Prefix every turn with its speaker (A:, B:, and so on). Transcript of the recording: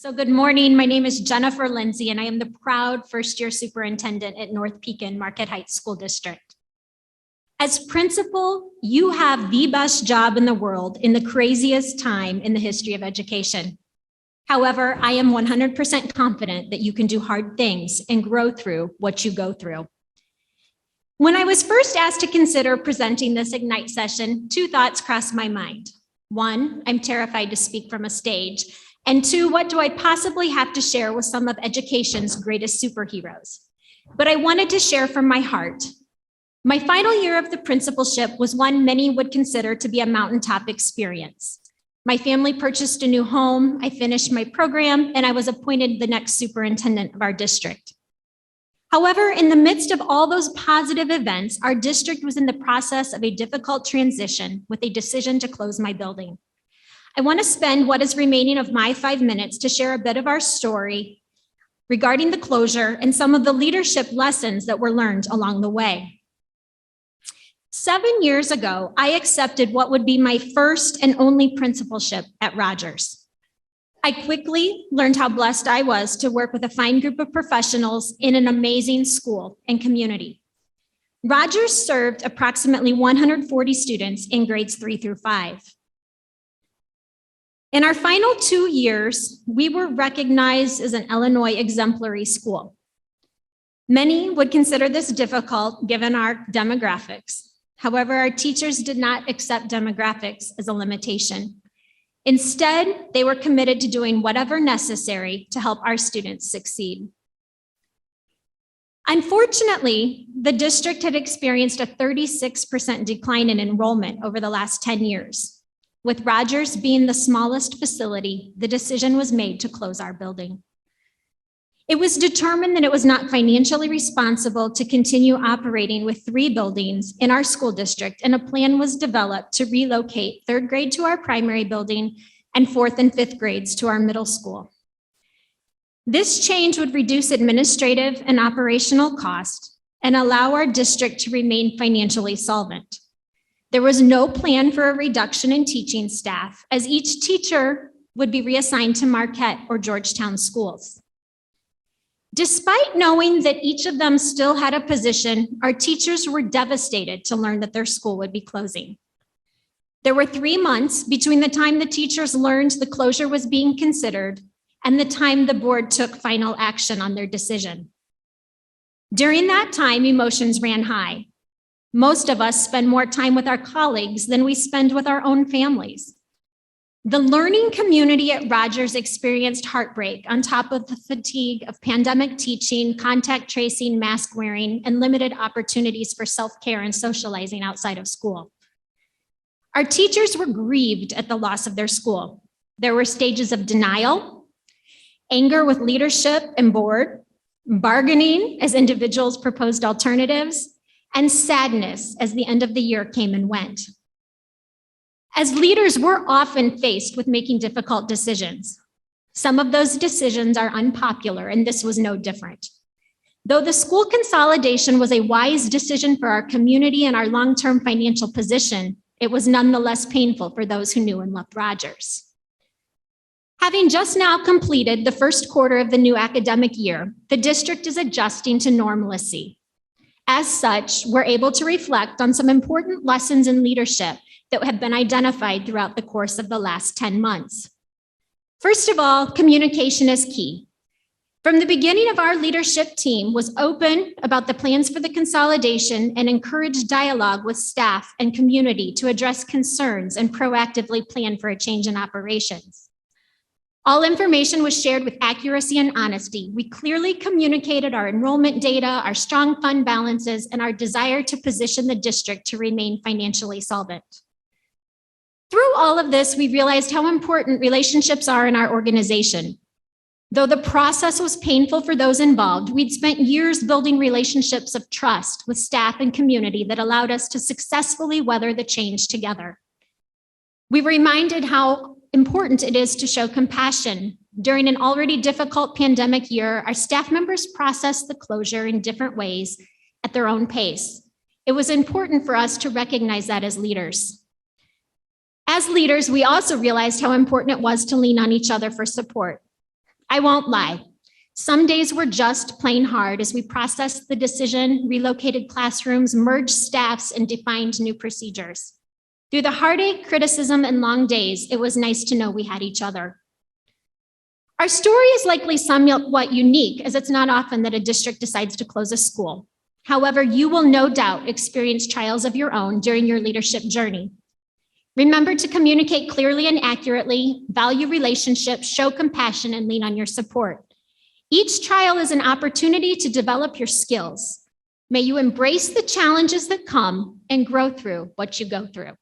A: So good morning. My name is Jennifer Lindsey, and I am the proud first-year superintendent at North Pekin Market Heights School District. As principal, you have the best job in the world in the craziest time in the history of education. However, I am 100% confident that you can do hard things and grow through what you go through. When I was first asked to consider presenting this Ignite session, two thoughts crossed my mind. One, I'm terrified to speak from a stage. And two, what do I possibly have to share with some of education's greatest superheroes? But I wanted to share from my heart. My final year of the principalship was one many would consider to be a mountaintop experience. My family purchased a new home, I finished my program, and I was appointed the next superintendent of our district. However, in the midst of all those positive events, our district was in the process of a difficult transition with a decision to close my building. I want to spend what is remaining of my 5 minutes to share a bit of our story regarding the closure and some of the leadership lessons that were learned along the way. 7 years ago, I accepted what would be my first and only principalship at Rogers. I quickly learned how blessed I was to work with a fine group of professionals in an amazing school and community. Rogers served approximately 140 students in grades 3 through 5. In our final 2 years, we were recognized as an Illinois exemplary school. Many would consider this difficult given our demographics. However, our teachers did not accept demographics as a limitation. Instead, they were committed to doing whatever necessary to help our students succeed. Unfortunately, the district had experienced a 36% decline in enrollment over the last 10 years. With Rogers being the smallest facility, the decision was made to close our building. It was determined that it was not financially responsible to continue operating with 3 buildings in our school district, and a plan was developed to relocate 3rd grade to our primary building and 4th and 5th grades to our middle school. This change would reduce administrative and operational costs and allow our district to remain financially solvent. There was no plan for a reduction in teaching staff, as each teacher would be reassigned to Marquette or Georgetown schools. Despite knowing that each of them still had a position, our teachers were devastated to learn that their school would be closing. There were 3 months between the time the teachers learned the closure was being considered and the time the board took final action on their decision. During that time, emotions ran high. Most of us spend more time with our colleagues than we spend with our own families. The learning community at Rogers experienced heartbreak on top of the fatigue of pandemic teaching, contact tracing, mask wearing, and limited opportunities for self-care and socializing outside of school. Our teachers were grieved at the loss of their school. There were stages of denial, anger with leadership and board, bargaining as individuals proposed alternatives, and sadness as the end of the year came and went. As leaders, we're often faced with making difficult decisions. Some of those decisions are unpopular, and this was no different. Though the school consolidation was a wise decision for our community and our long-term financial position, it was nonetheless painful for those who knew and loved Rogers. Having just now completed the first quarter of the new academic year, the district is adjusting to normalcy. As such, we're able to reflect on some important lessons in leadership that have been identified throughout the course of the last 10 months. First of all, communication is key. From the beginning of our leadership team was open about the plans for the consolidation and encouraged dialogue with staff and community to address concerns and proactively plan for a change in operations. All information was shared with accuracy and honesty. We clearly communicated our enrollment data, our strong fund balances, and our desire to position the district to remain financially solvent. Through all of this, we realized how important relationships are in our organization. Though the process was painful for those involved, we'd spent years building relationships of trust with staff and community that allowed us to successfully weather the change together. We were reminded how important it is to show compassion. During an already difficult pandemic year, our staff members processed the closure in different ways at their own pace. It was important for us to recognize that as leaders. As leaders, we also realized how important it was to lean on each other for support. I won't lie. Some days were just plain hard as we processed the decision, relocated classrooms, merged staffs, and defined new procedures. Through the heartache, criticism, and long days, it was nice to know we had each other. Our story is likely somewhat unique, as it's not often that a district decides to close a school. However, you will no doubt experience trials of your own during your leadership journey. Remember to communicate clearly and accurately, value relationships, show compassion, and lean on your support. Each trial is an opportunity to develop your skills. May you embrace the challenges that come and grow through what you go through.